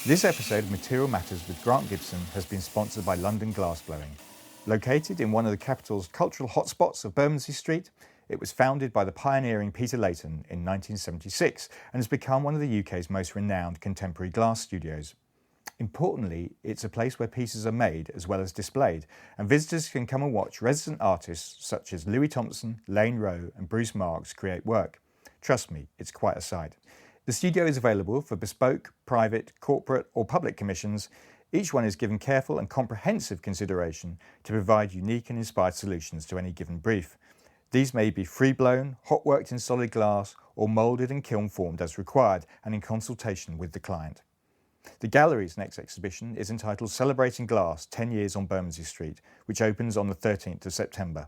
This episode of Material Matters with Grant Gibson has been sponsored by London Glassblowing. Located in one of the capital's cultural hotspots of Bermondsey Street, it was founded by the pioneering Peter Layton in 1976 and has become one of the UK's most renowned contemporary glass studios. Importantly, it's a place where pieces are made as well as displayed, and visitors can come and watch resident artists such as Louis Thompson, Lane Rowe and Bruce Marks create work. Trust me, it's quite a sight. The studio is available for bespoke, private, corporate or public commissions. Each one is given careful and comprehensive consideration to provide unique and inspired solutions to any given brief. These may be free-blown, hot-worked in solid glass or moulded and kiln-formed as required and in consultation with the client. The gallery's next exhibition is entitled Celebrating Glass 10 Years on Bermondsey Street, which opens on the 13th of September.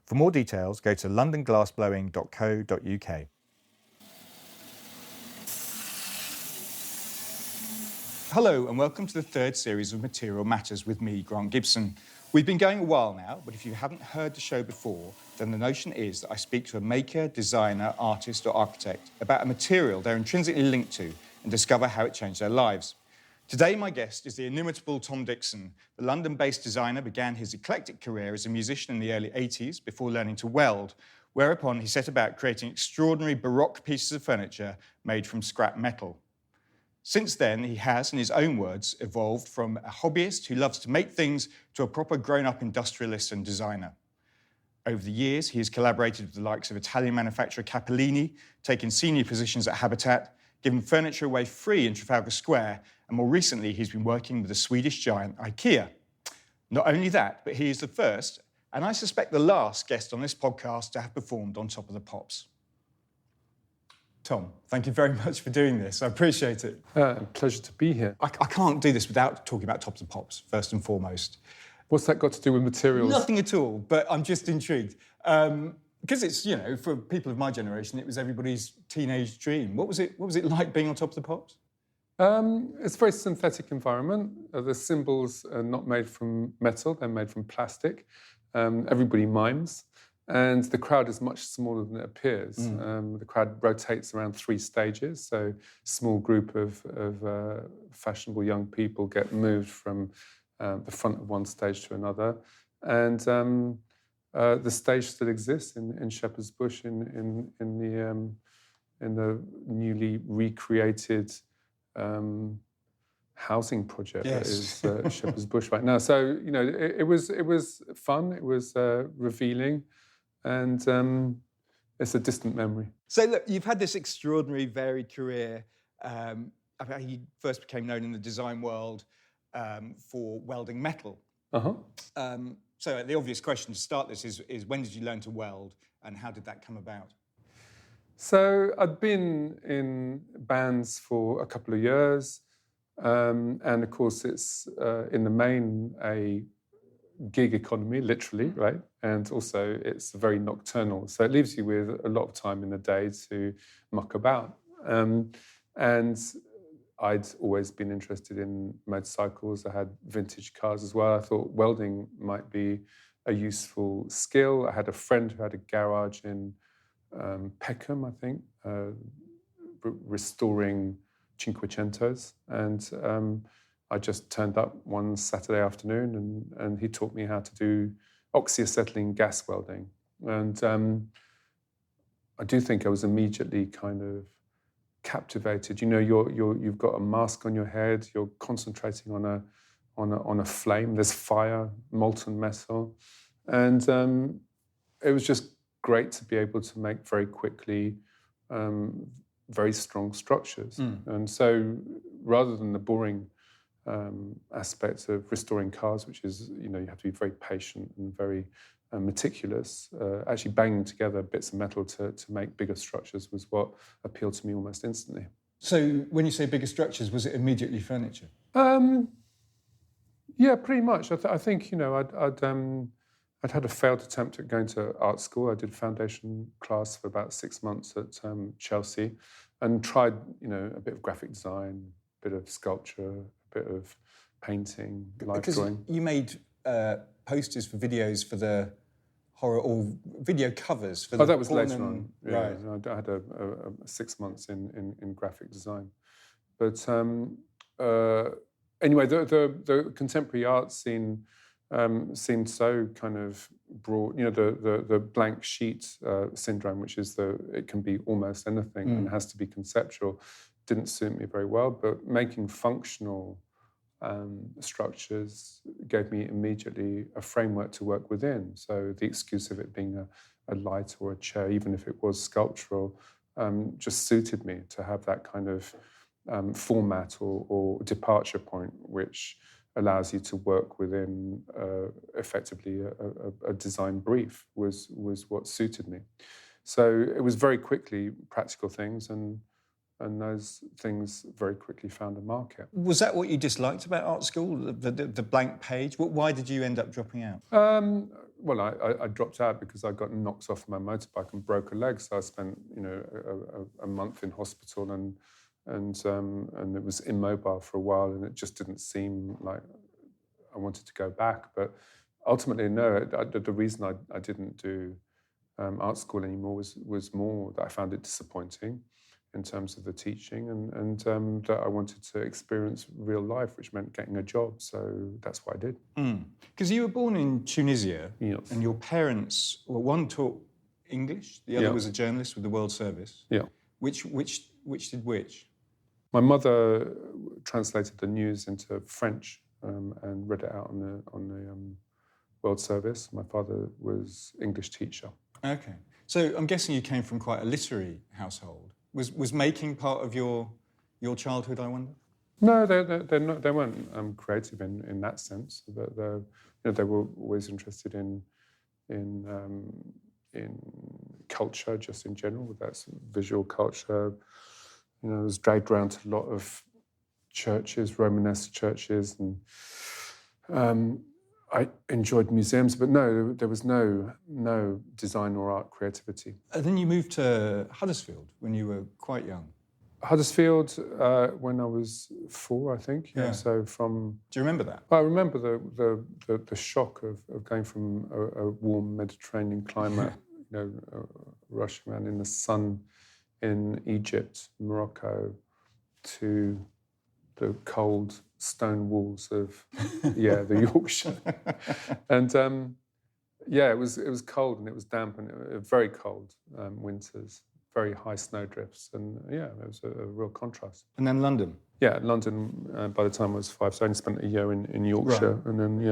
For more details, go to londonglassblowing.co.uk. Hello and welcome to the third series of Material Matters with me, Grant Gibson. We've been going a while now, but if you haven't heard the show before, then the notion is that I speak to a maker, designer, artist or architect about a material they're intrinsically linked to and discover how it changed their lives. Today my guest is the inimitable Tom Dixon. The London-based designer began his eclectic career as a musician in the early 80s before learning to weld, whereupon he set about creating extraordinary baroque pieces of furniture made from scrap metal. Since then, he has, in his own words, evolved from a hobbyist who loves to make things to a proper grown-up industrialist and designer. Over the years, he has collaborated with the likes of Italian manufacturer Capellini, taken senior positions at Habitat, given furniture away free in Trafalgar Square, and more recently, he's been working with the Swedish giant IKEA. Not only that, but he is the first, and I suspect the last guest on this podcast to have performed on Top of the Pops. Tom, thank you very much for doing this. I appreciate it. Pleasure to be here. I can't do this without talking about Top of the Pops, first and foremost. What's that got to do with materials? Nothing at all, but I'm just intrigued. Because it's, you know, for people of my generation, it was everybody's teenage dream. What was it like being on Top of the Pops? It's a very synthetic environment. The cymbals are not made from metal, they're made from plastic. Everybody mimes. And the crowd is much smaller than it appears. The crowd rotates around 3 stages, so a small group of fashionable young people get moved from the front of one stage to another. And the stage still exists in Shepherd's Bush in the newly recreated housing project that is Shepherd's Bush right now. So, you know, it was fun, it was revealing. And it's a distant memory. So look, you've had this extraordinary, varied career. You first became known in the design world for welding metal. So the obvious question to start this is when did you learn to weld and how did that come about? So I'd been in bands for a couple of years. And of course, it's in the main a gig economy, literally, right? And also it's very nocturnal. So it leaves you with a lot of time in the day to muck about. And I'd always been interested in motorcycles. I had vintage cars as well. I thought welding might be a useful skill. I had a friend who had a garage in Peckham, I think, restoring Cinquecentos. And I just turned up one Saturday afternoon and he taught me how to do oxyacetylene gas welding. And I do think I was immediately kind of captivated. You know, you've got a mask on your head, you're concentrating on a flame, there's fire, molten metal. And it was just great to be able to make very quickly very strong structures. And so rather than the boring aspects of restoring cars, which is, you know, you have to be very patient and very meticulous. Actually banging together bits of metal to make bigger structures was what appealed to me almost instantly. So when you say bigger structures, was it immediately furniture? Yeah, pretty much. I think, you know, I'd had a failed attempt at going to art school. I did a foundation class for about 6 months at Chelsea and tried, you know, a bit of graphic design, a bit of sculpture, a bit of painting, life drawing. You made posters for videos for the horror or video covers for the that was later on. Yeah, right. I had a 6 months in graphic design. But anyway, the contemporary art scene seemed so kind of broad. The blank sheet syndrome, which is it can be almost anything and has to be conceptual, didn't suit me very well. But making functional structures gave me immediately a framework to work within. So the excuse of it being a light or a chair, even if it was sculptural, just suited me to have that kind of format or departure point, which allows you to work within effectively a design brief was what suited me. So it was very quickly practical things, and those things very quickly found a market. Was that what you disliked about art school, the blank page? Why did you end up dropping out? Well, I dropped out because I got knocked off my motorbike and broke a leg. So I spent, a month in hospital, and it was immobile for a while, and it just didn't seem like I wanted to go back. But ultimately, no. The reason I didn't do art school anymore was more that I found it disappointing in terms of the teaching, and that I wanted to experience real life, which meant getting a job. So that's what I did. Because you were born in Tunisia, Yes. and your parents, well, one taught English, the other was a journalist with the World Service. Yeah. Which did which? My mother translated the news into French and read it out on the World Service. My father was English teacher. Okay. So I'm guessing you came from quite a literary household. Was making part of your childhood, I wonder? No, they weren't creative in that sense. But they were always interested in culture, just in general. That's visual culture. I was dragged around to a lot of churches, Romanesque churches, and I enjoyed museums, but no, there was no design or art creativity. And then you moved to Huddersfield when you were quite young. Huddersfield, when I was 4, I think. Yeah. So Do you remember that? I remember the shock of going from a warm Mediterranean climate, rushing around in the sun in Egypt, Morocco, to the cold stone walls of the Yorkshire. And it was cold and it was damp, and it was very cold winters, very high snowdrifts, and it was a real contrast. And then London? Yeah, London, by the time I was 5, so I only spent a year in Yorkshire, right. And then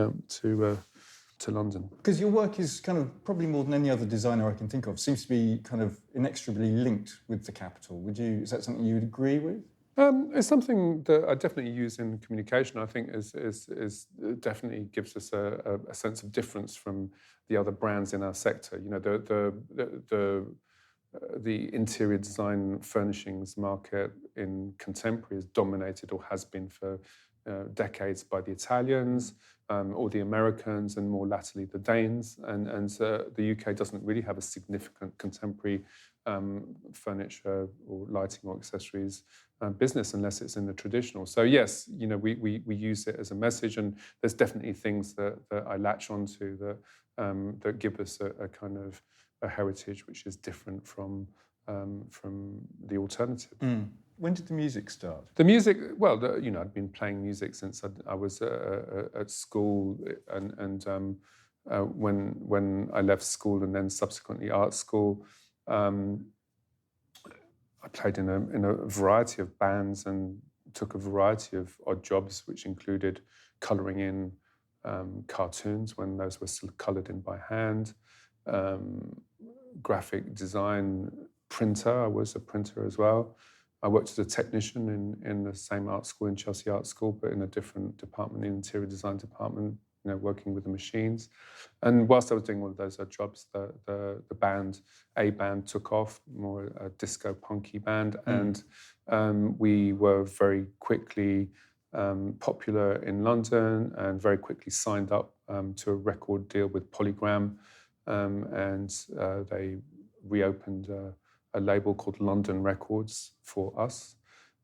to London. Because your work is kind of, probably more than any other designer I can think of, seems to be kind of inextricably linked with the capital. Is that something you would agree with? It's something that I definitely use in communication. I think is definitely gives us a sense of difference from the other brands in our sector. The interior design furnishings market in contemporary is dominated, or has been for decades, by the Italians or the Americans, and more latterly the Danes. And the UK doesn't really have a significant contemporary furniture or lighting or accessories business unless it's in the traditional. So yes, we use it as a message, and there's definitely things that I latch onto that give us a kind of a heritage which is different from the alternative. When did the music start? The music, well, I'd been playing music since I was at school, and when I left school and then subsequently art school, I played in a variety of bands and took a variety of odd jobs, which included colouring in cartoons when those were still coloured in by hand, graphic design, printer. I was a printer as well. I worked as a technician in the same art school, in Chelsea Art School, but in a different department, the interior design department, working with the machines. And whilst I was doing all of those jobs, the band took off, more a disco punky band, and we were very quickly popular in London, and very quickly signed up to a record deal with Polygram, and they reopened a label called London Records for us.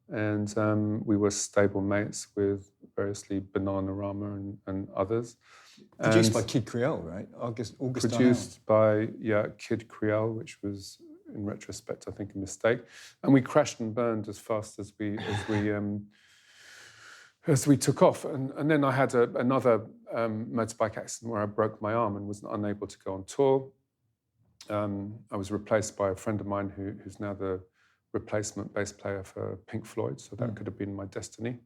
And we were stable mates with variously Bananarama and others. Produced by Kid Creole, right? August Produced by Kid Creole, which was, in retrospect, I think, a mistake. And we crashed and burned as fast as we as we took off. And then I had another motorbike accident where I broke my arm and was unable to go on tour. I was replaced by a friend of mine who's now the replacement bass player for Pink Floyd, so that could have been my destiny.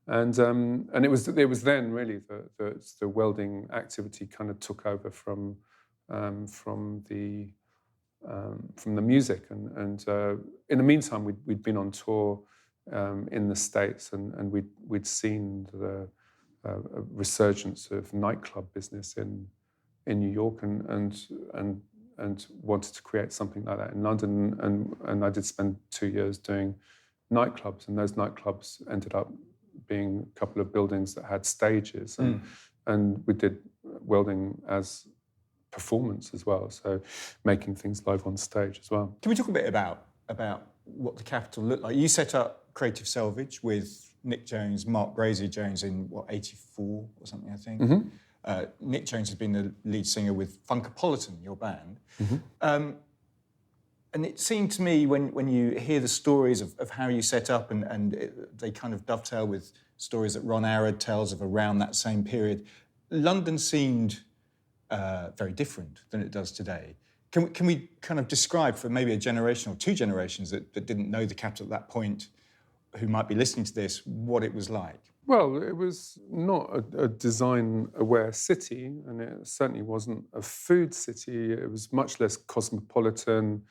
And it was then really the welding activity kind of took over from the music. And in the meantime, we'd been on tour in the States, and we'd seen the resurgence of nightclub business in New York, and wanted to create something like that in London. And I did spend 2 years doing nightclubs, and those nightclubs ended up being a couple of buildings that had stages, and we did welding as performance as well, so making things live on stage as well. Can we talk a bit about what the Capitol looked like? You set up Creative Salvage with Nick Jones, Mark Brazier Jones in, 84 or something, I think? Mm-hmm. Nick Jones has been the lead singer with Funkapolitan, your band. Mm-hmm. And it seemed to me, when you hear the stories of how you set up, they kind of dovetail with stories that Ron Arad tells of around that same period, London seemed very different than it does today. Can we kind of describe for maybe a generation or two generations that didn't know the Capitol at that point, who might be listening to this, what it was like? Well, it was not a design-aware city, and it certainly wasn't a food city. It was much less cosmopolitan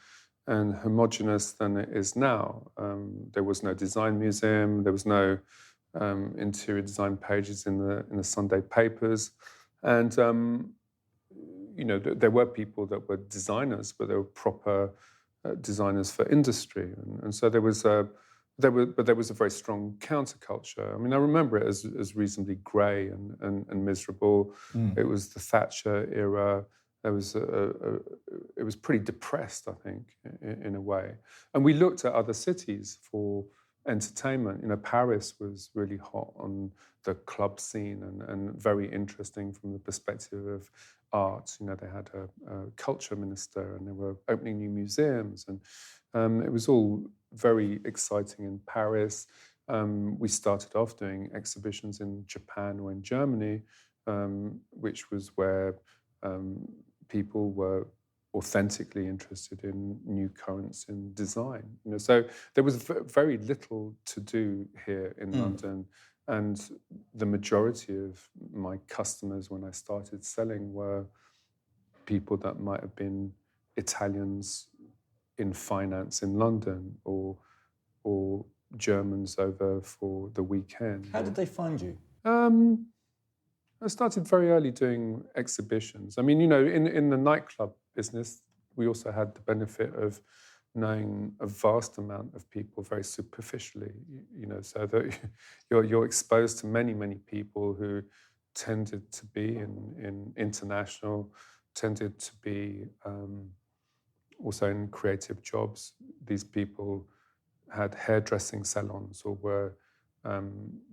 and homogenous than it is now. There was no design museum. There was no interior design pages in the Sunday papers, and there were people that were designers, but they were proper designers for industry, and so there was a very strong counterculture. I mean, I remember it as reasonably grey and miserable. It was the Thatcher era. It was pretty depressed, I think, in a way. And we looked at other cities for entertainment. Paris was really hot on the club scene and very interesting from the perspective of art. They had a culture minister, and they were opening new museums, and it was all very exciting in Paris. We started off doing exhibitions in Japan or in Germany, which was where people were authentically interested in new currents in design. So there was very little to do here in London, and the majority of my customers when I started selling were people that might have been Italians in finance in London, or Germans over for the weekend. How did they find you? I started very early doing exhibitions. I mean, in the nightclub business, we also had the benefit of knowing a vast amount of people very superficially, so that you're exposed to many, many people who tended to be in international, tended to be also in creative jobs. These people had hairdressing salons, or were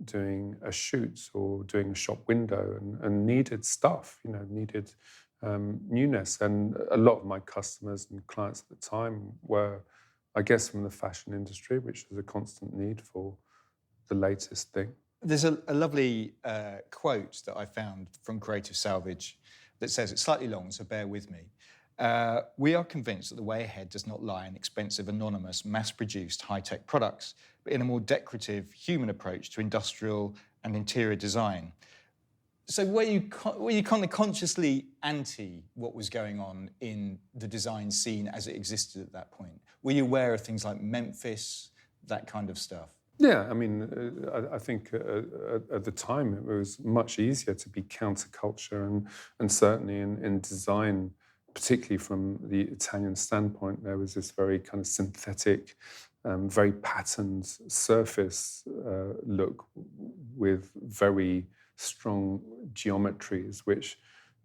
doing a shoot or doing a shop window, and needed stuff, needed newness. And a lot of my customers and clients at the time were, I guess, from the fashion industry, which was a constant need for the latest thing. There's a lovely quote that I found from Creative Salvage that says, it's slightly long, so bear with me. We are convinced that the way ahead does not lie in expensive, anonymous, mass-produced, high-tech products, but in a more decorative, human approach to industrial and interior design. So were you kind of consciously anti what was going on in the design scene as it existed at that point? Were you aware of things like Memphis, that kind of stuff? Yeah, I mean, I think at the time it was much easier to be counterculture, and certainly in design, particularly from the Italian standpoint, there was this very kind of synthetic, very patterned surface look with very strong geometries, which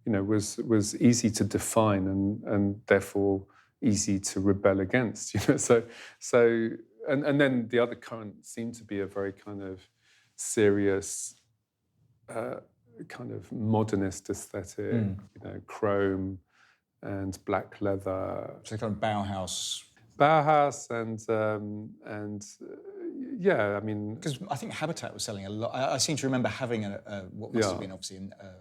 was easy to define and therefore easy to rebel against. And then the other current seemed to be a very kind of serious, kind of modernist aesthetic, chrome and black leather. So kind of Bauhaus. Bauhaus Yeah, I mean... Because I think Habitat was selling a lot. I seem to remember having what must have been obviously a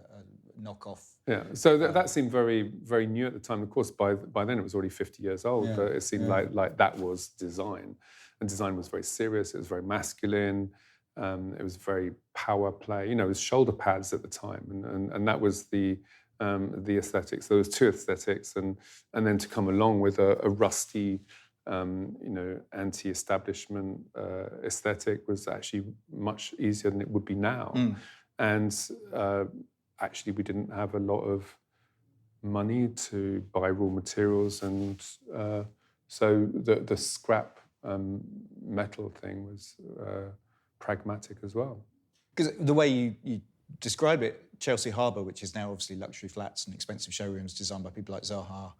knockoff. Yeah, so that seemed very, very new at the time. Of course, by then it was already 50 years old, but it seemed like that was design. And design was very serious, it was very masculine, it was very power play. You know, it was shoulder pads at the time, and that was the aesthetics. There was two aesthetics, and then to come along with a rusty, you know, anti-establishment aesthetic was actually much easier than it would be now. And actually, we didn't have a lot of money to buy raw materials, and so the scrap metal thing was pragmatic as well. Because the way you describe it, Chelsea Harbour, which is now obviously luxury flats and expensive showrooms designed by people like Zaha,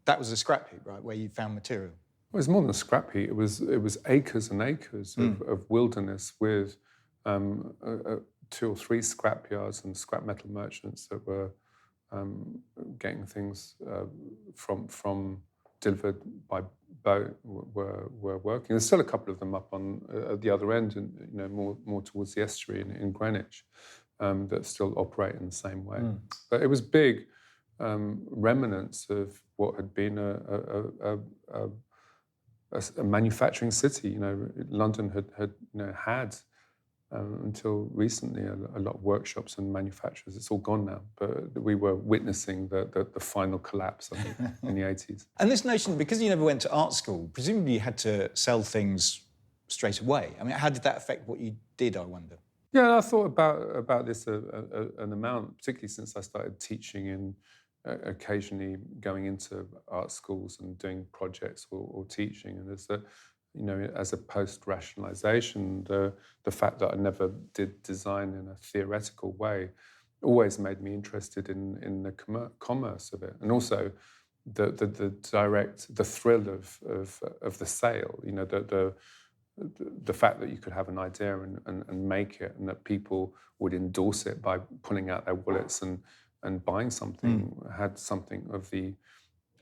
that was a scrap heap, right, where you found material? Well, it was more than a scrap heap. It was acres and acres of wilderness with 2 or 3 scrap yards and scrap metal merchants that were getting things from delivered by boat were working. There's still a couple of them up on at the other end, and you know, more towards the estuary in Greenwich, that still operate in the same way. But it was big remnants of what had been a manufacturing city. You know, London had until recently a lot of workshops and manufacturers. It's all gone now, but we were witnessing the final collapse, I think, in the 80s. And this notion, because you never went to art school, presumably you had to sell things straight away. I mean, how did that affect what you did, I wonder? Yeah, I thought about this an amount, particularly since I started teaching and occasionally going into art schools and doing projects or teaching. And there's you know, as a post-rationalization, the fact that I never did design in a theoretical way always made me interested in the commerce of it, and also the thrill of the sale. You know, the fact that you could have an idea and make it, and that people would endorse it by pulling out their wallets and buying something, had something of the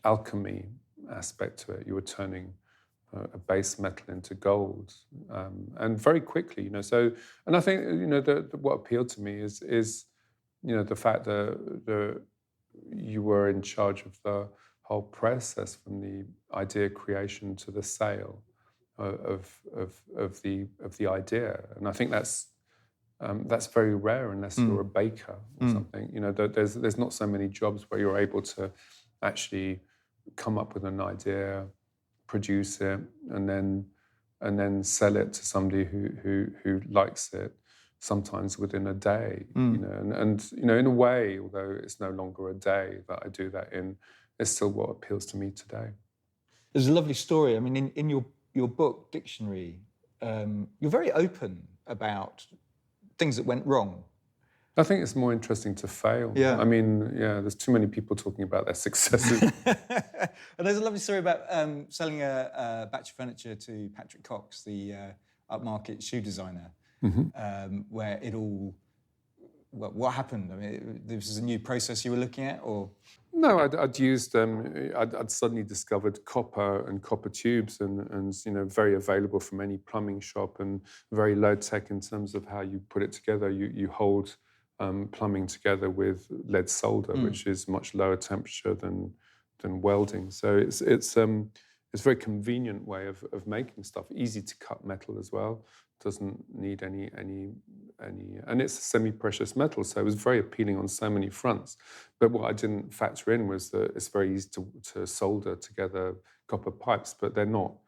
alchemy aspect to it. You were turning a base metal into gold, and very quickly, you know. So, and I think, you know, what appealed to me is you know, the fact that you were in charge of the whole process, from the idea creation to the sale of the idea. And I think that's very rare unless you're a baker or something. You know, there's not so many jobs where you're able to actually come up with an idea, produce it, and then sell it to somebody who likes it, sometimes within a day. You know, and you know, in a way, although it's no longer a day that I do that in, it's still what appeals to me today. There's a lovely story. I mean, in your book, Dictionary, you're very open about things that went wrong. I think it's more interesting to fail. Yeah. I mean, yeah, there's too many people talking about their successes. And there's a lovely story about selling a batch of furniture to Patrick Cox, the upmarket shoe designer, where it all... Well, what happened? I mean, this was a new process you were looking at, or...? No, I'd used... I'd suddenly discovered copper and copper tubes, and you know, very available from any plumbing shop, and very low tech in terms of how you put it together. You hold plumbing together with lead solder, which is much lower temperature than welding. So it's a very convenient way of making stuff. Easy to cut metal as well. Doesn't need any, and it's a semi-precious metal, so it was very appealing on so many fronts. But what I didn't factor in was that it's very easy to solder together copper pipes, but they're not.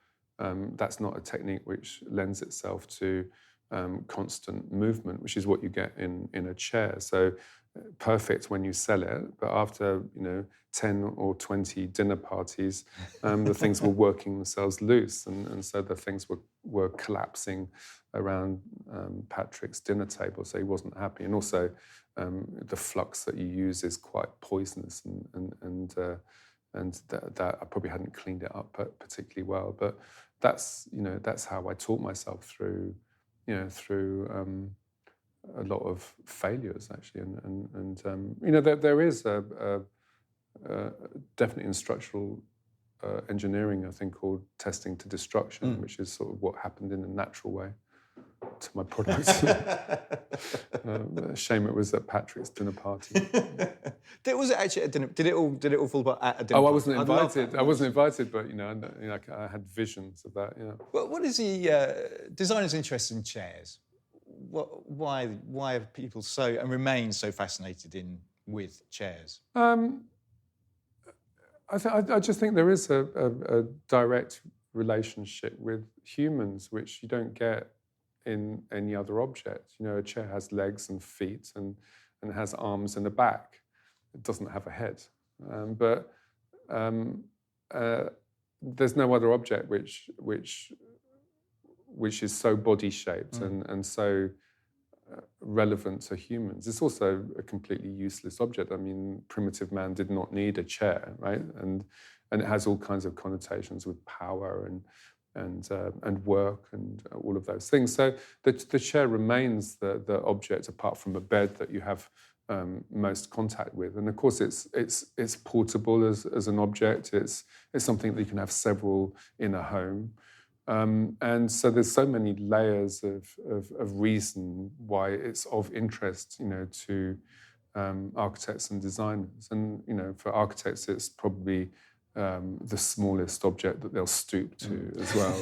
That's not a technique which lends itself to constant movement, which is what you get in a chair. So perfect when you sell it, but after 10 or 20 dinner parties, the things were working themselves loose, and so the things were collapsing around Patrick's dinner table. So he wasn't happy, and also the flux that you use is quite poisonous, and that I probably hadn't cleaned it up particularly well. But that's how I taught myself through a lot of failures, actually, and there is a definitely in structural engineering, I think, called testing to destruction, which is sort of what happened in a natural way to my products. Shame it was at Patrick's dinner party. Was it actually at a dinner? Did it all fall apart at a dinner? Oh, I party? wasn't I'd love invited. that. I wasn't invited, but I had visions of that. Yeah. Well, what is the designer's interest in chairs? Why are people so and remain so fascinated with chairs? I just think there is a direct relationship with humans, which you don't get in any other object. You know, a chair has legs and feet and has arms and a back. It doesn't have a head. But there's no other object which is so body-shaped and so relevant to humans. It's also a completely useless object. I mean, primitive man did not need a chair, right? And it has all kinds of connotations with power and work and all of those things. So the chair remains the object, apart from a bed, that you have most contact with. And of course, it's portable as an object. It's something that you can have several in a home. And so there's so many layers of reason why it's of interest, to architects and designers. And, for architects, it's probably the smallest object that they'll stoop to as well.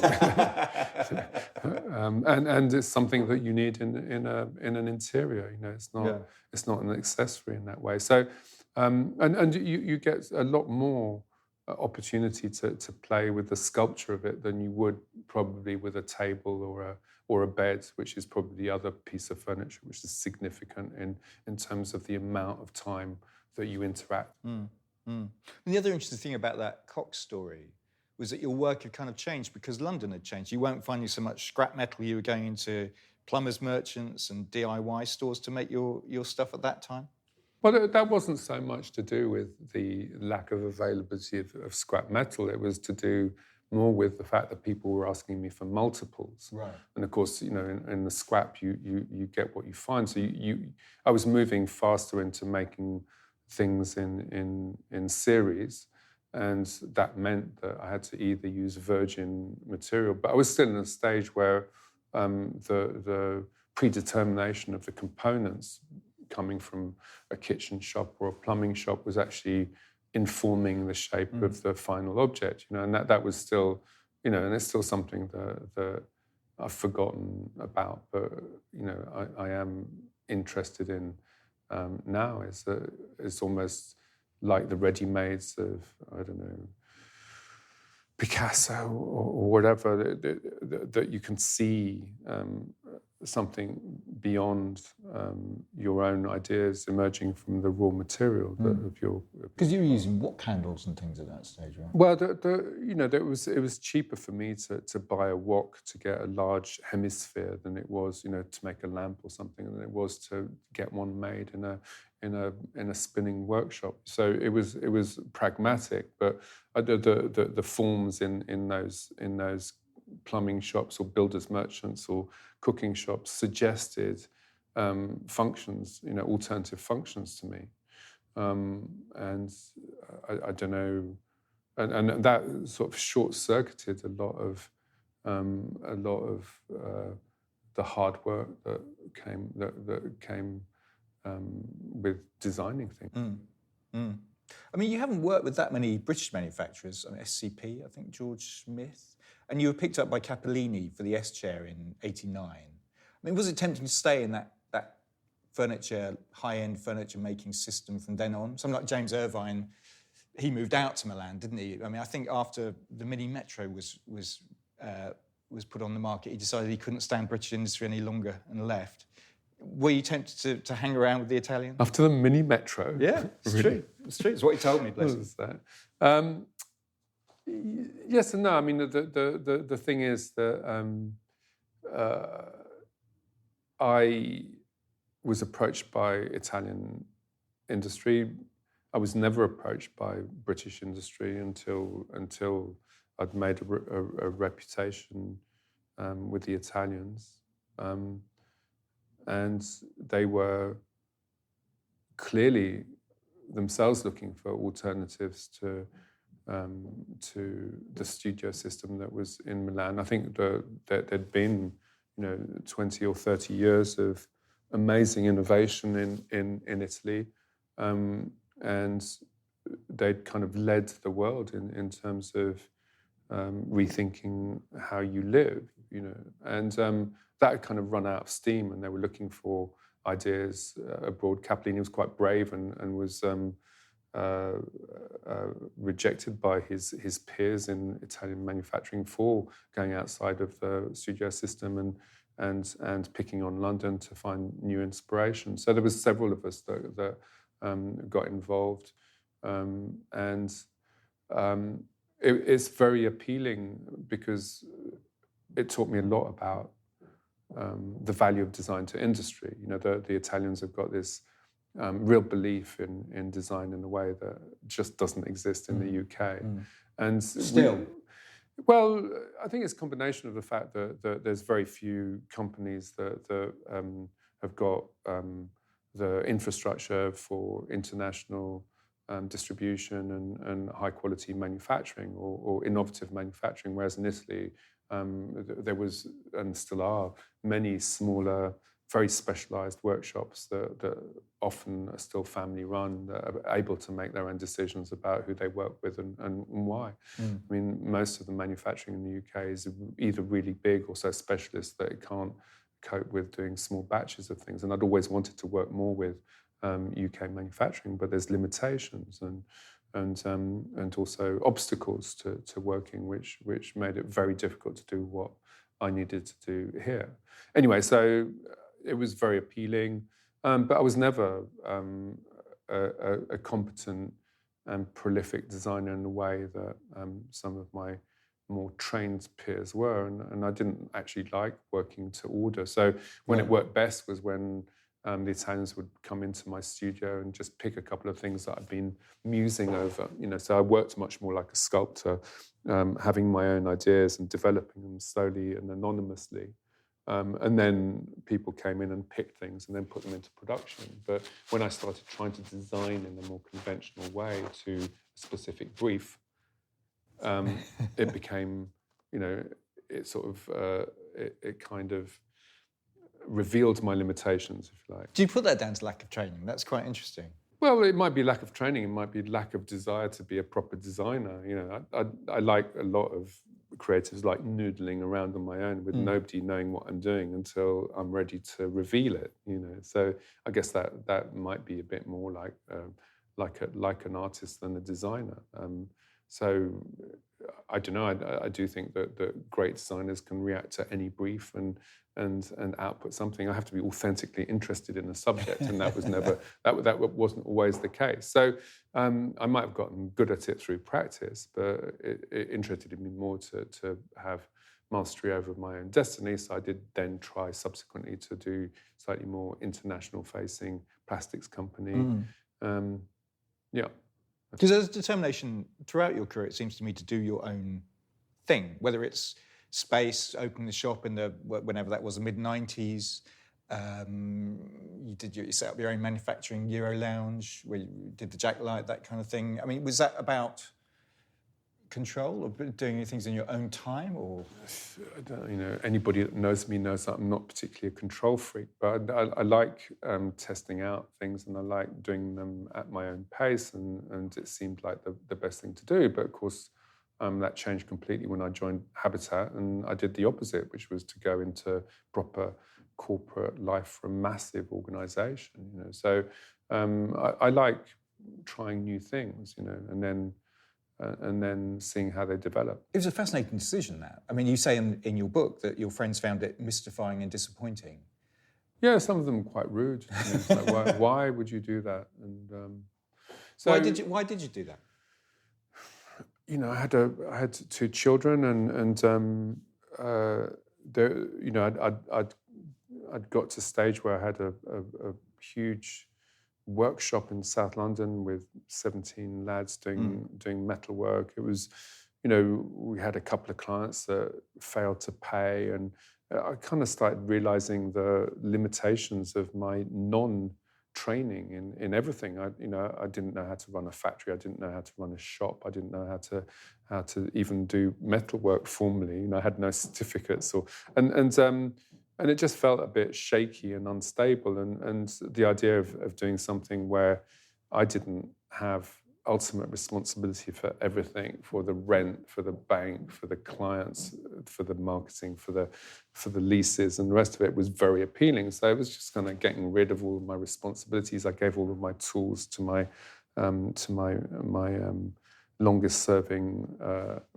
And it's something that you need in an interior. It's not an accessory in that way. So, and you get a lot more opportunity to play with the sculpture of it than you would probably with a table or a bed, which is probably the other piece of furniture which is significant in terms of the amount of time that you interact. And the other interesting thing about that Cox story was that your work had kind of changed because London had changed. You weren't finding so much scrap metal. You were going into plumbers' merchants and DIY stores to make your stuff at that time. Well, that wasn't so much to do with the lack of availability of scrap metal. It was to do more with the fact that people were asking me for multiples. Right. And of course, in the scrap, you get what you find. So I was moving faster into making things in series, and that meant that I had to either use virgin material, but I was still in a stage where the predetermination of the components coming from a kitchen shop or a plumbing shop was actually informing the shape of the final object, and that was still, and it's still something that I've forgotten about, but, I am interested in now. It's almost like the ready-mades of, I don't know, Picasso or whatever, that you can see something beyond your own ideas emerging from the raw material of your. Because you were using what candles and things at that stage, right? Well, it was cheaper for me to buy a wok to get a large hemisphere than it was, to make a lamp or something, than it was to get one made in a spinning workshop. So it was pragmatic, but the forms in those plumbing shops or builders merchants or cooking shops suggested functions, alternative functions to me, and I don't know, and that sort of short-circuited a lot of the hard work that came with designing things. I mean, you haven't worked with that many British manufacturers. I mean, SCP, I think George Smith, and you were picked up by Capellini for the S chair in '89. I mean, was it tempting to stay in that furniture, high-end furniture making system from then on? Something like James Irvine, he moved out to Milan, didn't he? I mean, I think after the Mini Metro was put on the market, he decided he couldn't stand British industry any longer and left. Were you tempted to hang around with the Italians? After the Mini Metro? Yeah, it's Really? true. It's true. It's what he told me, bless him. What was that? Yes and no. I mean, the thing is that I was approached by Italian industry. I was never approached by British industry until I'd made a reputation with the Italians. And they were clearly themselves looking for alternatives to to the studio system that was in Milan. I think that there'd been, 20 or 30 years of amazing innovation in Italy, and they'd kind of led the world in terms of rethinking how you live, and that had kind of run out of steam, and they were looking for ideas abroad. Capellini was quite brave and was rejected by his peers in Italian manufacturing for going outside of the studio system and picking on London to find new inspiration. So there was several of us that got involved, and it's very appealing because it taught me a lot about the value of design to industry. The Italians have got this real belief in design in a way that just doesn't exist in the UK. And still, well, I think it's a combination of the fact that there's very few companies that have got the infrastructure for international distribution and high quality manufacturing or innovative manufacturing, whereas in Italy there was and still are many smaller, very specialised workshops that often are still family run, that are able to make their own decisions about who they work with and why. I mean, most of the manufacturing in the UK is either really big or so specialist that it can't cope with doing small batches of things. And I'd always wanted to work more with UK manufacturing, but there's limitations and also obstacles to working, which made it very difficult to do what I needed to do here. Anyway, so it was very appealing, but I was never a competent and prolific designer in the way that some of my more trained peers were, and I didn't actually like working to order. So when it worked best was when the Italians would come into my studio and just pick a couple of things that I'd been musing over. So I worked much more like a sculptor, having my own ideas and developing them slowly and anonymously. And then people came in and picked things and then put them into production. But when I started trying to design in a more conventional way to a specific brief, it became, it sort of, it kind of revealed my limitations, if you like. Do you put that down to lack of training? That's quite interesting. Well, it might be lack of training. It might be lack of desire to be a proper designer. I like a lot of creatives like noodling around on my own with nobody knowing what I'm doing until I'm ready to reveal it. So I guess that might be a bit more like an artist than a designer. So I don't know. I do think that great designers can react to any brief and output something. I have to be authentically interested in the subject, and that was never that wasn't always the case. So I might have gotten good at it through practice, but it interested me more to have mastery over my own destiny. So I did then try subsequently to do slightly more international-facing plastics company. Yeah. Because there's determination throughout your career, it seems to me, to do your own thing, whether it's space, opening the shop in whenever that was, the mid-90s. You set up your own manufacturing Euro lounge, where you did the jacklight, that kind of thing. I mean, was that about control or doing things in your own time, or? I don't, anybody that knows me knows that I'm not particularly a control freak, but I like testing out things, and I like doing them at my own pace, and it seemed like the best thing to do. But of course, that changed completely when I joined Habitat, and I did the opposite, which was to go into proper corporate life for a massive organisation. So I like trying new things, and then seeing how they develop. It was a fascinating decision, that. I mean, you say in your book that your friends found it mystifying and disappointing. Yeah, some of them quite rude. It's like, why would you do that? And so why did you do that? I had two children, and I'd got to a stage where I had a huge workshop in South London with 17 lads doing metalwork. It was, we had a couple of clients that failed to pay, and I kind of started realizing the limitations of my training in everything. I didn't know how to run a factory. I didn't know how to run a shop. I didn't know how to even do metalwork formally. I had no certificates and it just felt a bit shaky and unstable. And the idea of doing something where I didn't have ultimate responsibility for everything, for the rent, for the bank, for the clients, for the marketing, for the leases, and the rest of it was very appealing. So I was just kind of getting rid of all of my responsibilities. I gave all of my tools to my longest serving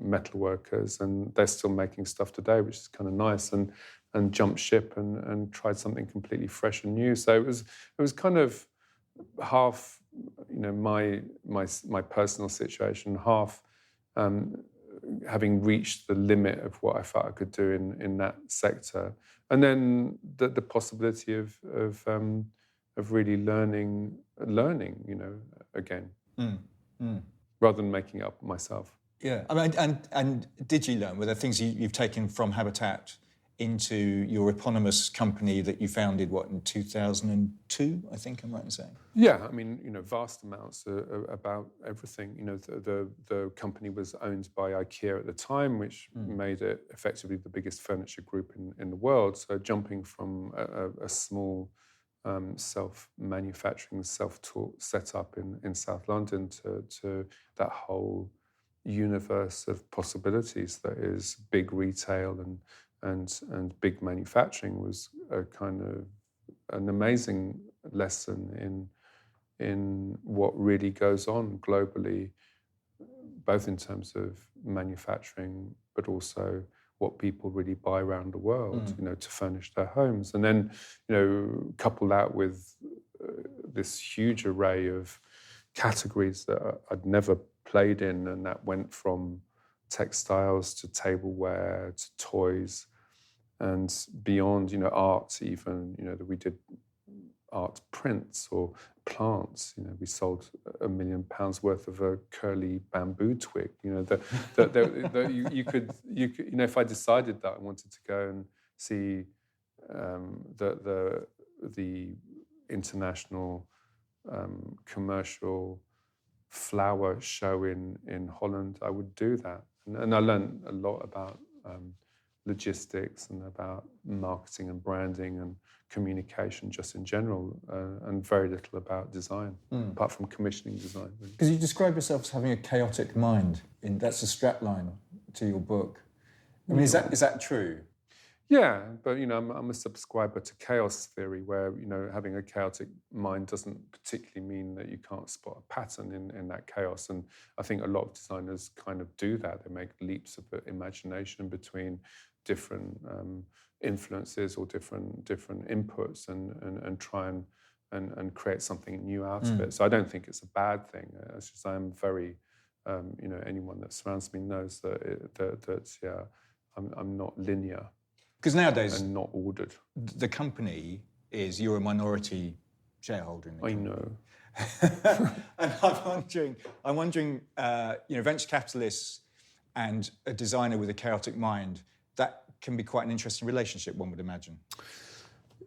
metal workers, and they're still making stuff today, which is kind of nice. And jumped ship and tried something completely fresh and new. So it was kind of half, my personal situation, half having reached the limit of what I felt I could do in that sector, and then the possibility of really learning, again, rather than making it up myself. Yeah, I mean, and did you learn? Were there things you've taken from Habitat into your eponymous company that you founded, in 2002, I think I'm right in saying? Yeah, I mean, vast amounts about everything. The company was owned by IKEA at the time, which made it effectively the biggest furniture group in the world. So jumping from a small self-manufacturing, self-taught setup in South London to that whole universe of possibilities that is big retail and big manufacturing was a kind of an amazing lesson in what really goes on globally, both in terms of manufacturing, but also what people really buy around the world, to furnish their homes. And then, couple that with this huge array of categories that I'd never played in, and that went from textiles to tableware to toys, and beyond, art even, that we did art prints or plants. We sold £1 million worth of a curly bamboo twig. You could, if I decided that I wanted to go and see the international commercial flower show in Holland, I would do that. And I learned a lot about logistics and about marketing and branding and communication just in general, and very little about design, apart from commissioning design. Because you describe yourself as having a chaotic mind. That's a strapline to your book. I mean, is that true? Yeah, but I'm a subscriber to chaos theory, where having a chaotic mind doesn't particularly mean that you can't spot a pattern in that chaos. And I think a lot of designers kind of do that. They make leaps of imagination between different influences or different inputs and try and create something new out of it. So I don't think it's a bad thing. It's just I'm very, anyone that surrounds me knows that I'm not linear. Because nowadays, and not ordered. The company you're a minority shareholder in the company. I know. And I'm wondering, venture capitalists and a designer with a chaotic mind, that can be quite an interesting relationship, one would imagine.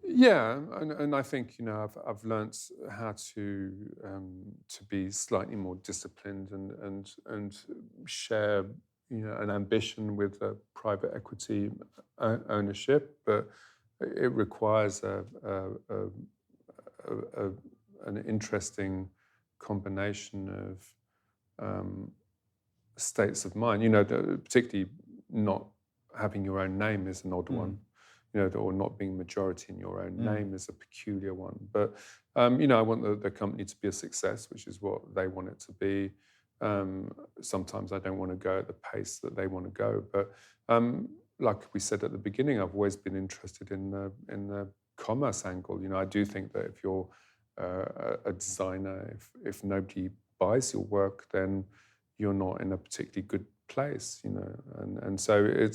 Yeah, and I think I've learnt how to be slightly more disciplined and share an ambition with a private equity ownership, but it requires an interesting combination of states of mind. Particularly not having your own name is an odd one. Or not being majority in your own name is a peculiar one. But I want the company to be a success, which is what they want it to be. Sometimes I don't want to go at the pace that they want to go, but like we said at the beginning, I've always been interested in the commerce angle. I do think that if you're a designer, if nobody buys your work, then you're not in a particularly good place. And so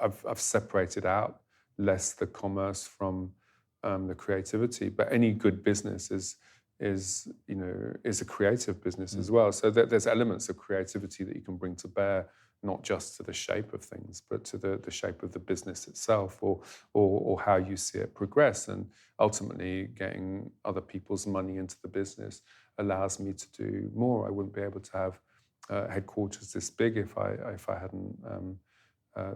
I've separated out less the commerce from the creativity. But any good business is a creative business as well. So there's elements of creativity that you can bring to bear, not just to the shape of things, but to the shape of the business itself, or how you see it progress. And ultimately, getting other people's money into the business allows me to do more. I wouldn't be able to have headquarters this big if I hadn't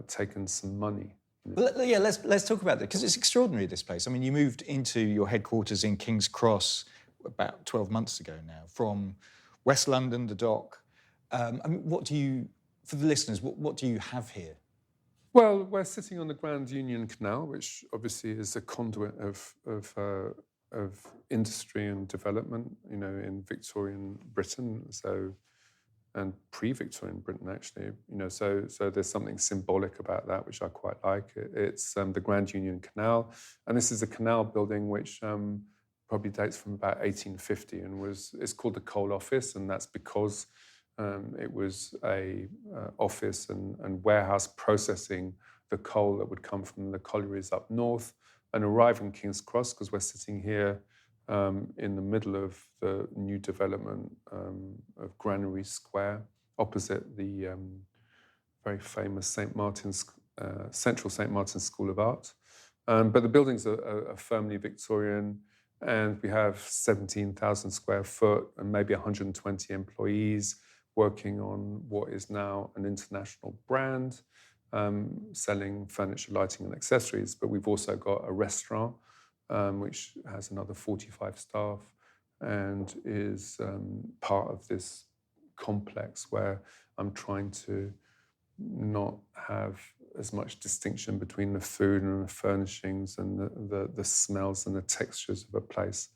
taken some money. Well, yeah, let's talk about that, because it's extraordinary, this place. I mean, you moved into your headquarters in King's Cross about 12 months ago now, from West London, the dock. I mean, for the listeners, what do you have here? Well, we're sitting on the Grand Union Canal, which obviously is a conduit of industry and development, in Victorian Britain. And pre-Victorian Britain, actually, so there's something symbolic about that, which I quite like. It's the Grand Union Canal, and this is a canal building which probably dates from about 1850, and it's called the Coal Office, and that's because it was a office and warehouse processing the coal that would come from the collieries up north and arrive in King's Cross, because we're sitting here in the middle of the new development of Granary Square, opposite the very famous Central St. Martin's School of Art. But the buildings are firmly Victorian, and we have 17,000 square foot and maybe 120 employees working on what is now an international brand, selling furniture, lighting and accessories. But we've also got a restaurant which has another 45 staff and is part of this complex where I'm trying to not have as much distinction between the food and the furnishings and the smells and the textures of a place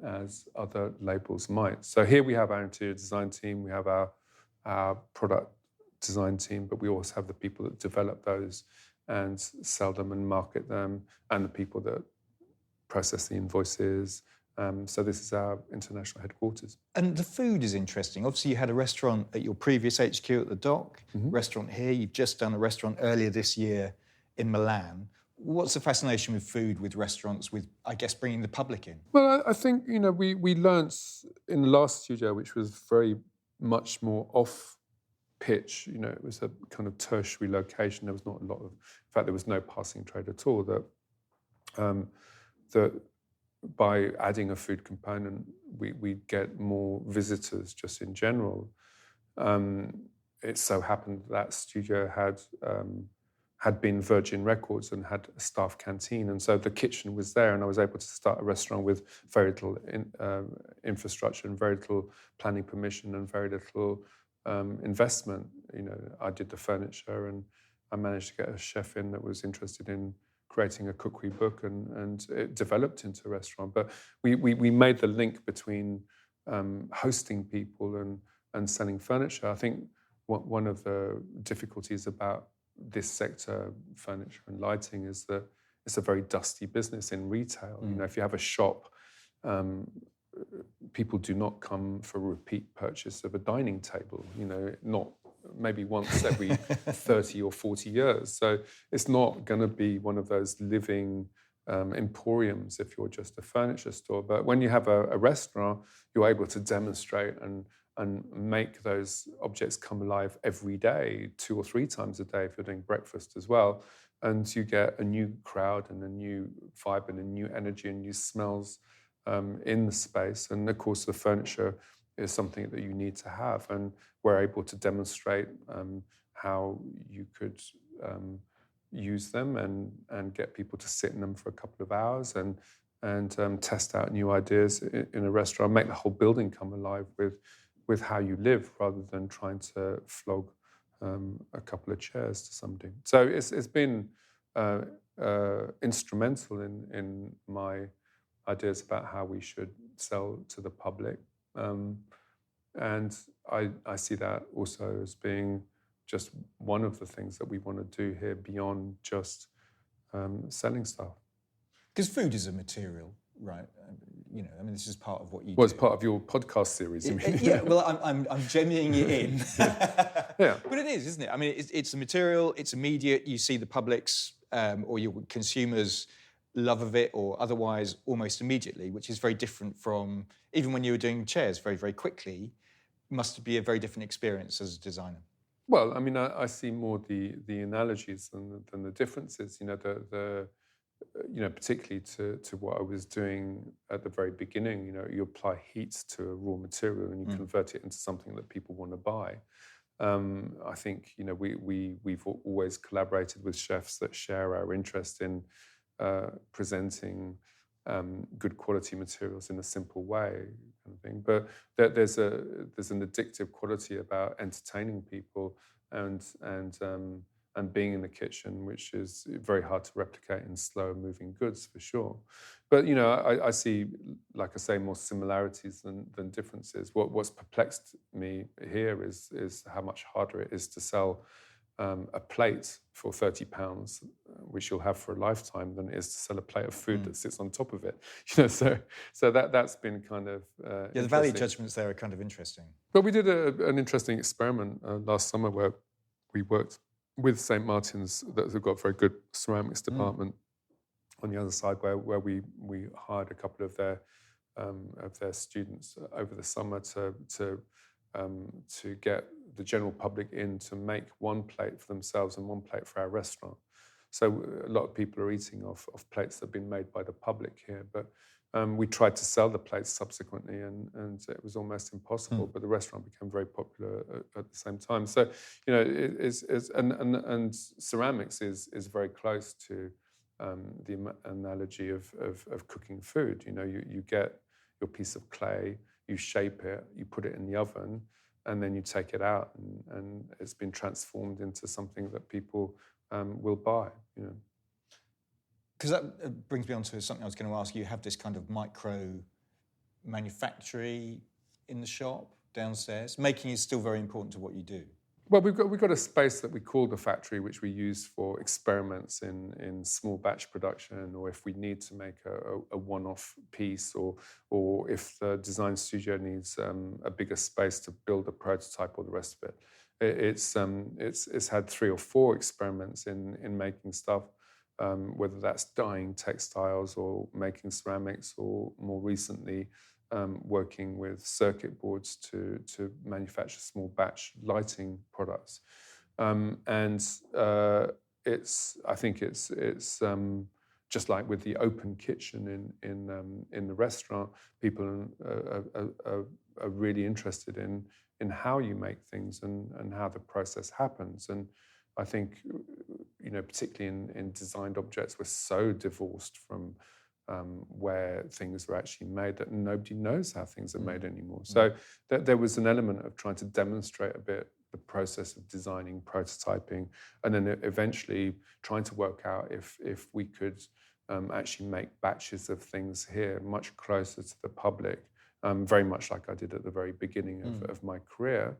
as other labels might. So here we have our interior design team, we have our product design team, but we also have the people that develop those and sell them and market them, and the people that process the invoices. So this is our international headquarters. And the food is interesting. Obviously, you had a restaurant at your previous HQ at the dock, restaurant here. You've just done a restaurant earlier this year in Milan. What's the fascination with food, with restaurants, with, I guess, bringing the public in? Well, I think, we learnt in the last studio, which was very much more off-pitch, it was a kind of tertiary location. There was not a lot of, in fact, there was no passing trade at all, that by adding a food component, we'd get more visitors just in general. It so happened that studio had been Virgin Records and had a staff canteen, and so the kitchen was there, and I was able to start a restaurant with very little infrastructure and very little planning permission and very little investment. I did the furniture, and I managed to get a chef in that was interested in creating a cookery book, and it developed into a restaurant. But we made the link between hosting people and selling furniture. I think one of the difficulties about this sector, furniture and lighting, is that it's a very dusty business in retail. If you have a shop, people do not come for repeat purchase of a dining table, not maybe once every 30 or 40 years. So it's not going to be one of those living emporiums if you're just a furniture store. But when you have a restaurant, you're able to demonstrate and make those objects come alive every day, 2 or 3 times a day if you're doing breakfast as well. And you get a new crowd and a new vibe and a new energy and new smells in the space. And of course, the furniture is something that you need to have. And we're able to demonstrate how you could use them and get people to sit in them for a couple of hours and test out new ideas in a restaurant, make the whole building come alive with how you live, rather than trying to flog a couple of chairs to somebody. So it's been instrumental in my ideas about how we should sell to the public. And I see that also as being just one of the things that we want to do here beyond just selling stuff. Because food is a material, right? This is part of what you do. Well, it's part of your podcast series, you mean? Yeah, well, I'm journeying it in. Yeah. But it is, isn't it? I mean, it's a material, it's immediate. You see the public's or your consumers' love of it or otherwise almost immediately, which is very different from even when you were doing chairs very, very quickly, must be a very different experience as a designer. Well, I mean, I see more the analogies than the differences. Particularly to what I was doing at the very beginning. You apply heat to a raw material and you convert it into something that people want to buy. I think we've always collaborated with chefs that share our interest in presenting good quality materials in a simple way, kind of thing. But there's an addictive quality about entertaining people and being in the kitchen, which is very hard to replicate in slow-moving goods, for sure. But I see, like I say, more similarities than differences. What's perplexed me here is how much harder it is to sell a plate for £30, which you'll have for a lifetime, than it is to sell a plate of food that sits on top of it. So that's been kind of the value judgments there are kind of interesting. But we did an interesting experiment last summer where we worked with St. Martin's, that have got a very good ceramics department on the other side, where we hired a couple of their students over the summer to get the general public in to make one plate for themselves and one plate for our restaurant. So a lot of people are eating off plates that have been made by the public here, but we tried to sell the plates subsequently, and it was almost impossible. But the restaurant became very popular at the same time. So and ceramics is very close to the analogy of cooking food. You get your piece of clay, you shape it, you put it in the oven, and then you take it out, and it's been transformed into something that people will buy. Because that brings me on to something I was going to ask you. You have this kind of micro manufactory in the shop downstairs. Making is still very important to what you do. Well, we've got a space that we call the factory, which we use for experiments in small batch production, or if we need to make a one-off piece, or if the design studio needs a bigger space to build a prototype or the rest of it. It's had 3 or 4 experiments in making stuff. Whether that's dyeing textiles or making ceramics, or more recently working with circuit boards to manufacture small batch lighting products. I think it's just like with the open kitchen in the restaurant, people are really interested in how you make things and how the process happens. And I think, particularly in designed objects, we're so divorced from where things are actually made that nobody knows how things are made anymore. So there was an element of trying to demonstrate a bit the process of designing, prototyping, and then eventually trying to work out if we could actually make batches of things here much closer to the public, very much like I did at the very beginning of my career,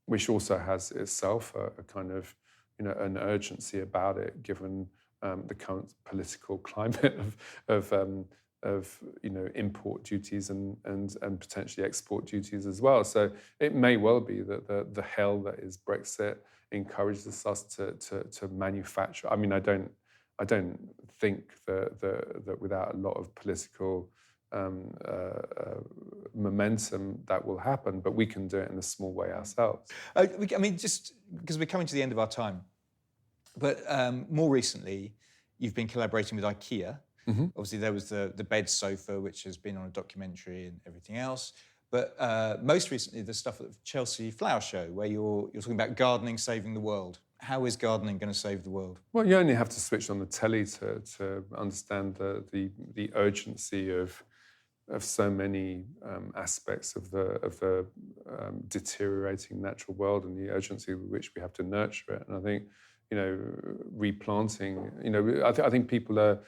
which also has itself a kind of an urgency about it, given the current political climate of import duties and potentially export duties as well. So it may well be that the hell that is Brexit encourages us to manufacture. I mean, I don't think that without a lot of political momentum that will happen, but we can do it in a small way ourselves. I mean, just because we're coming to the end of our time, but more recently, you've been collaborating with IKEA. Obviously, there was the bed sofa, which has been on a documentary and everything else. But most recently, the stuff at the Chelsea Flower Show, where you're talking about gardening saving the world. How is gardening going to save the world? Well, you only have to switch on the telly to understand the urgency of so many aspects of the deteriorating natural world, and the urgency with which we have to nurture it. And I think, replanting. I think people are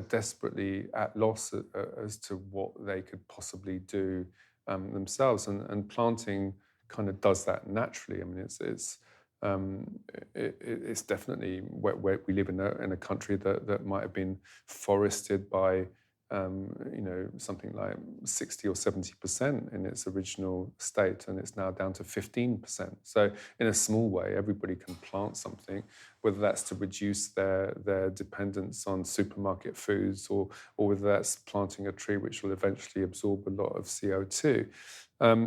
desperately at loss as to what they could possibly do themselves, and planting kind of does that naturally. I mean, it's definitely where we live in a country that might have been forested by something like 60 or 70% in its original state, and it's now down to 15%. So in a small way, everybody can plant something, whether that's to reduce their dependence on supermarket foods, or whether that's planting a tree which will eventually absorb a lot of CO2.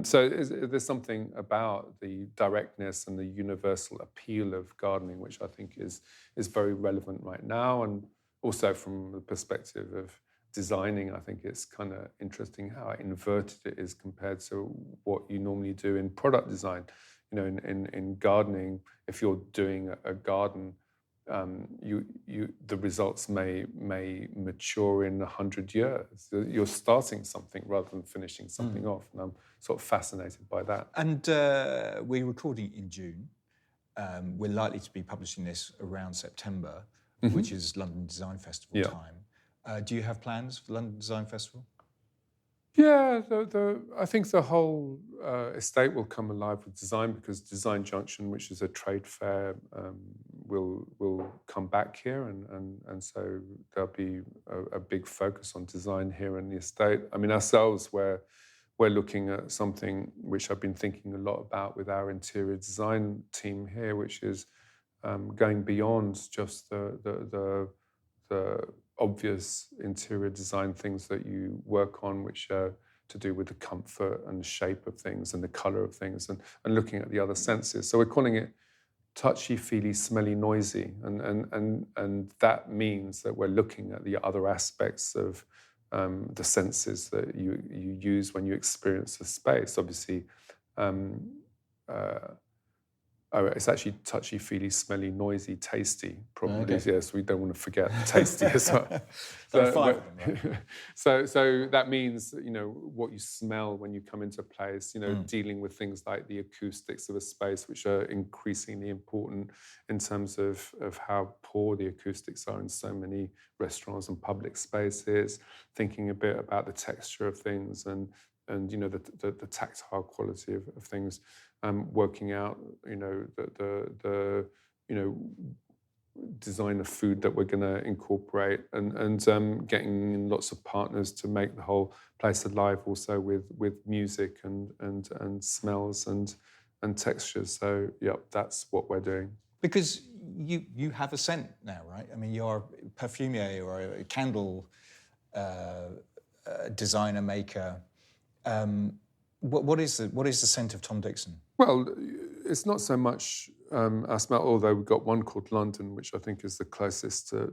So there's something about the directness and the universal appeal of gardening, which I think is very relevant right now. And also from the perspective of designing, I think it's kind of interesting how inverted it is compared to what you normally do in product design. In gardening, if you're doing a garden, the results may mature in 100 years. You're starting something rather than finishing something off, and I'm sort of fascinated by that. And we're recording in June. We're likely to be publishing this around September, which is London Design Festival time. Do you have plans for the London Design Festival? Yeah, I think the whole estate will come alive with design, because Design Junction, which is a trade fair, will come back here, and so there'll be a big focus on design here in the estate. I mean, ourselves, we're looking at something which I've been thinking a lot about with our interior design team here, which is going beyond just the obvious interior design things that you work on, which are to do with the comfort and the shape of things and the color of things, and looking at the other senses. So we're calling it touchy, feely, smelly, noisy, and that means that we're looking at the other aspects of the senses that you use when you experience a space. Obviously, it's actually touchy, feely, smelly, noisy, tasty, probably. Okay. Yes, we don't want to forget tasty as well. So that means, what you smell when you come into a place, dealing with things like the acoustics of a space, which are increasingly important in terms of how poor the acoustics are in so many restaurants and public spaces, thinking a bit about the texture of things and the tactile quality of things. Working out, the design of food that we're going to incorporate, and getting in lots of partners to make the whole place alive, also with music and smells and textures. So that's what we're doing. Because you have a scent now, right? I mean, you're a perfumier or a candle designer, maker. What is the scent of Tom Dixon? Well, it's not so much our smell, although we've got one called London, which I think is the closest to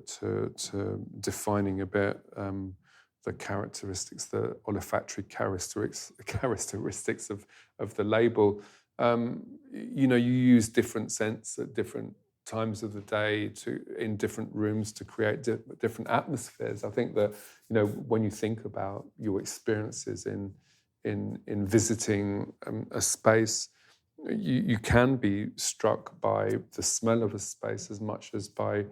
defining a bit the characteristics, the olfactory characteristics of the label. You use different scents at different times of the day in different rooms to create different atmospheres. I think that when you think about your experiences in visiting a space, you can be struck by the smell of a space as much as by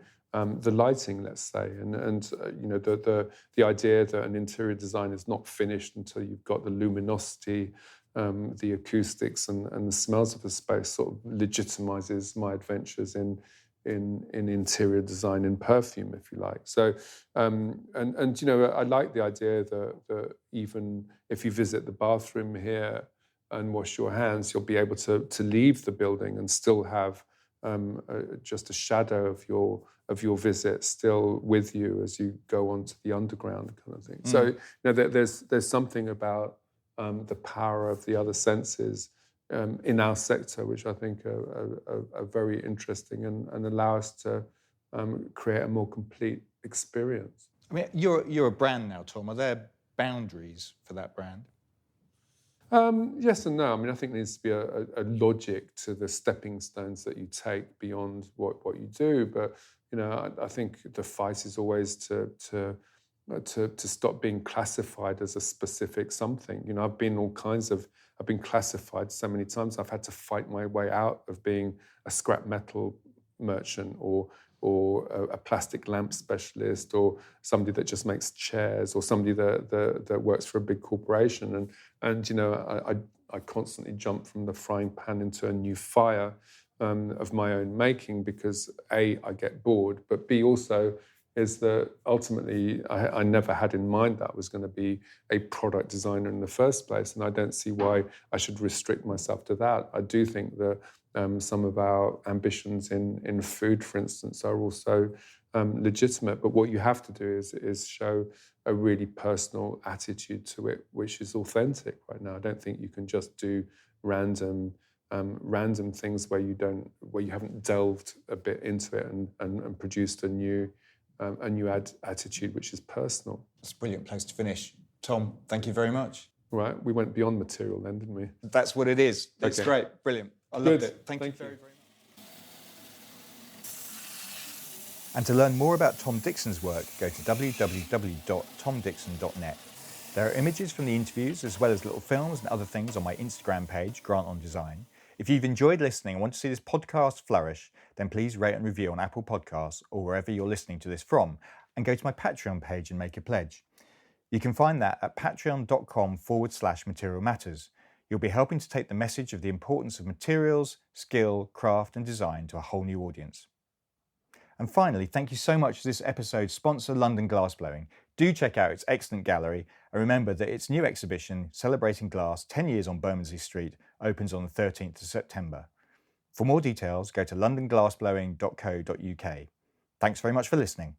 the lighting, let's say, and the idea that an interior design is not finished until you've got the luminosity, the acoustics, and the smells of the space sort of legitimizes my adventures in interior design and perfume, if you like. So, I like the idea that even if you visit the bathroom here and wash your hands, you'll be able to leave the building and still have just a shadow of your visit still with you as you go on to the underground, kind of thing. So, there's something about the power of the other senses in our sector, which I think are very interesting and allow us to create a more complete experience. I mean, you're a brand now, Tom. Are there boundaries for that brand? Yes and no. I mean, I think there needs to be a logic to the stepping stones that you take beyond what you do. But I think the fight is always to stop being classified as a specific something. I've been classified so many times. I've had to fight my way out of being a scrap metal merchant or a plastic lamp specialist or somebody that just makes chairs or somebody that works for a big corporation. And I constantly jump from the frying pan into a new fire of my own making because A, I get bored, but B, also is that ultimately I never had in mind that I was going to be a product designer in the first place, and I don't see why I should restrict myself to that. I do think that some of our ambitions in food, for instance, are also legitimate, but what you have to do is show a really personal attitude to it, which is authentic right now. I don't think you can just do random things where you haven't delved a bit into it and produced a new attitude which is personal. That's a brilliant place to finish. Tom, thank you very much. Right, we went beyond material then, didn't we? That's what it is. It's great, brilliant. I loved it. Thank you very, very much. And to learn more about Tom Dixon's work, go to www.tomdixon.net. There are images from the interviews, as well as little films and other things on my Instagram page, Grant on Design. If you've enjoyed listening and want to see this podcast flourish, then please rate and review on Apple Podcasts or wherever you're listening to this from, and go to my Patreon page and make a pledge. You can find that at patreon.com/Material Matters. You'll be helping to take the message of the importance of materials, skill, craft and design to a whole new audience. And finally, thank you so much to this episode's sponsor, London Glassblowing. Do check out its excellent gallery, and remember that its new exhibition, Celebrating Glass 10 Years on Bermondsey Street, opens on the 13th of September. For more details, go to londonglassblowing.co.uk. Thanks very much for listening.